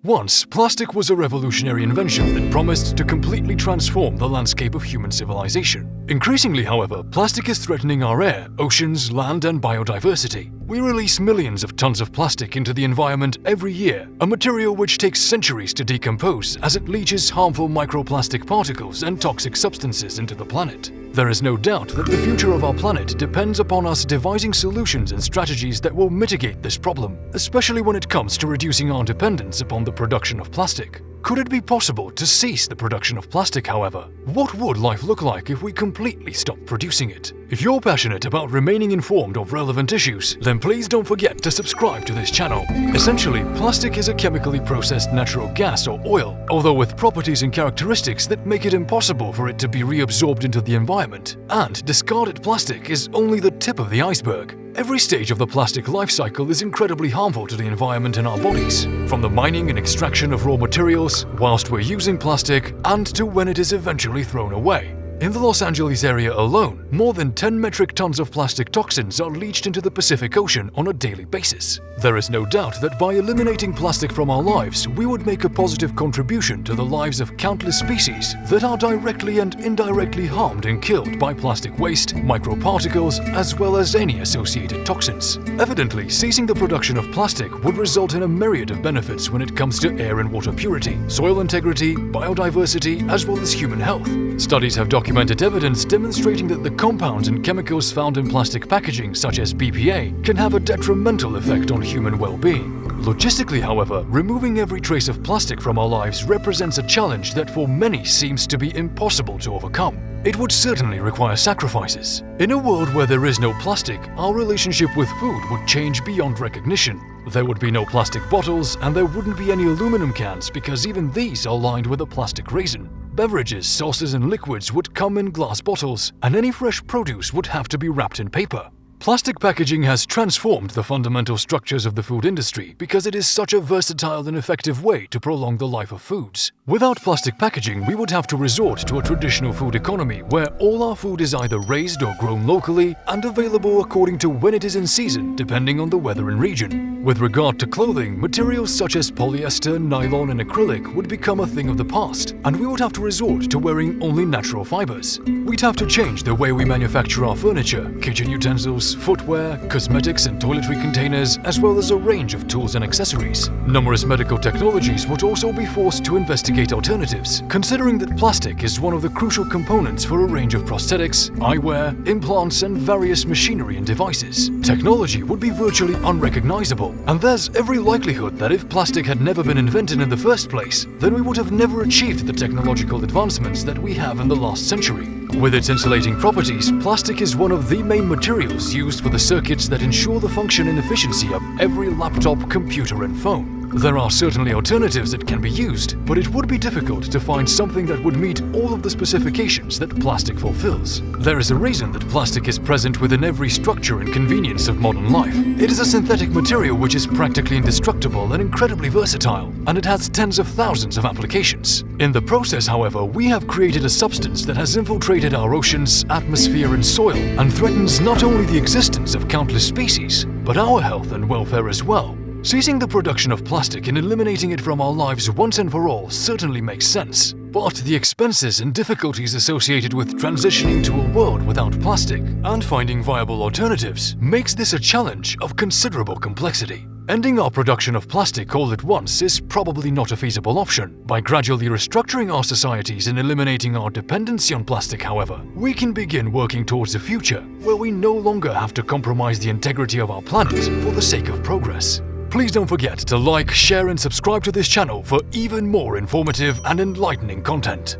Once, plastic was a revolutionary invention that promised to completely transform the landscape of human civilization. Increasingly, however, plastic is threatening our air, oceans, land, and biodiversity. We release millions of tons of plastic into the environment every year, a material which takes centuries to decompose as it leaches harmful microplastic particles and toxic substances into the planet. There is no doubt that the future of our planet depends upon us devising solutions and strategies that will mitigate this problem, especially when it comes to reducing our dependence upon the production of plastic. Could it be possible to cease the production of plastic, however? What would life look like if we completely stopped producing it? If you're passionate about remaining informed of relevant issues, then please don't forget to subscribe to this channel. Essentially, plastic is a chemically processed natural gas or oil, although with properties and characteristics that make it impossible for it to be reabsorbed into the environment. And discarded plastic is only the tip of the iceberg. Every stage of the plastic life cycle is incredibly harmful to the environment and our bodies, from the mining and extraction of raw materials, whilst we're using plastic, and to when it is eventually thrown away. In the Los Angeles area alone, more than 10 metric tons of plastic toxins are leached into the Pacific Ocean on a daily basis. There is no doubt that by eliminating plastic from our lives, we would make a positive contribution to the lives of countless species that are directly and indirectly harmed and killed by plastic waste, microparticles, as well as any associated toxins. Evidently, ceasing the production of plastic would result in a myriad of benefits when it comes to air and water purity, soil integrity, biodiversity, as well as human health. Studies have documented evidence demonstrating that the compounds and chemicals found in plastic packaging, such as BPA, can have a detrimental effect on human well-being. Logistically, however, removing every trace of plastic from our lives represents a challenge that for many seems to be impossible to overcome. It would certainly require sacrifices. In a world where there is no plastic, our relationship with food would change beyond recognition. There would be no plastic bottles, and there wouldn't be any aluminum cans because even these are lined with a plastic resin. Beverages, sauces, and liquids would come in glass bottles, and any fresh produce would have to be wrapped in paper. Plastic packaging has transformed the fundamental structures of the food industry because it is such a versatile and effective way to prolong the life of foods. Without plastic packaging, we would have to resort to a traditional food economy where all our food is either raised or grown locally and available according to when it is in season, depending on the weather and region. With regard to clothing, materials such as polyester, nylon, and acrylic would become a thing of the past, and we would have to resort to wearing only natural fibers. We'd have to change the way we manufacture our furniture, kitchen utensils, footwear, cosmetics and toiletry containers, as well as a range of tools and accessories. Numerous medical technologies would also be forced to investigate alternatives, considering that plastic is one of the crucial components for a range of prosthetics, eyewear, implants, and various machinery and devices. Technology would be virtually unrecognizable, and there's every likelihood that if plastic had never been invented in the first place, then we would have never achieved the technological advancements that we have in the last century. With its insulating properties, plastic is one of the main materials used for the circuits that ensure the function and efficiency of every laptop, computer, and phone. There are certainly alternatives that can be used, but it would be difficult to find something that would meet all of the specifications that plastic fulfills. There is a reason that plastic is present within every structure and convenience of modern life. It is a synthetic material which is practically indestructible and incredibly versatile, and it has tens of thousands of applications. In the process, however, we have created a substance that has infiltrated our oceans, atmosphere, and soil, and threatens not only the existence of countless species, but our health and welfare as well. Ceasing the production of plastic and eliminating it from our lives once and for all certainly makes sense. But the expenses and difficulties associated with transitioning to a world without plastic and finding viable alternatives makes this a challenge of considerable complexity. Ending our production of plastic all at once is probably not a feasible option. By gradually restructuring our societies and eliminating our dependency on plastic, however, we can begin working towards a future where we no longer have to compromise the integrity of our planet for the sake of progress. Please don't forget to like, share, and subscribe to this channel for even more informative and enlightening content.